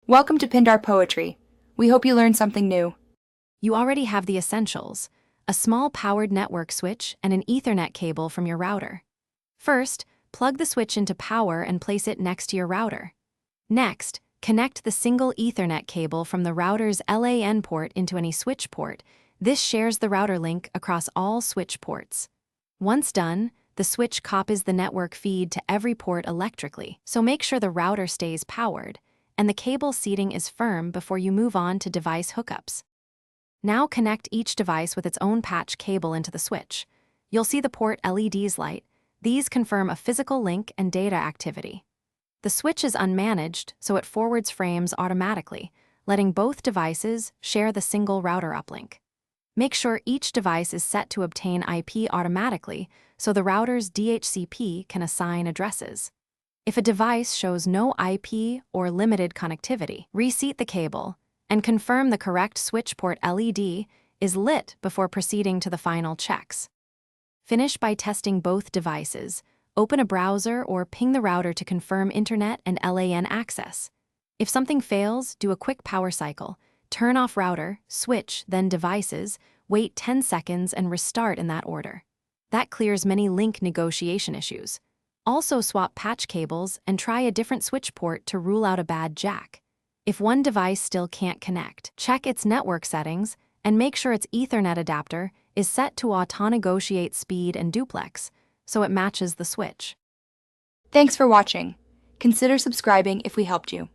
Welcome to Pindar Poetry. We hope you learned something new. You already have the essentials: a small powered network switch and an Ethernet cable from your router. First, plug the switch into power and place it next to your router. Next, connect the single Ethernet cable from the router's LAN port into any switch port. This shares the router link across all switch ports. Once done, the switch copies the network feed to every port electrically, so make sure the router stays powered and the cable seating is firm before you move on to device hookups. Now connect each device with its own patch cable into the switch. You'll see the port LEDs light. These confirm a physical link and data activity. The switch is unmanaged, so it forwards frames automatically, letting both devices share the single router uplink. Make sure each device is set to obtain IP automatically, so the router's DHCP can assign addresses. If a device shows no IP or limited connectivity, reseat the cable and confirm the correct switch port LED is lit before proceeding to the final checks. Finish by testing both devices. Open a browser or ping the router to confirm internet and LAN access. If something fails, do a quick power cycle. Turn off router, switch, then devices, wait 10 seconds and restart in that order. That clears many link negotiation issues. Also swap patch cables and try a different switch port to rule out a bad jack. If one device still can't connect, check its network settings and make sure its Ethernet adapter is set to auto-negotiate speed and duplex, so it matches the switch. Thanks for watching. Consider subscribing if we helped you.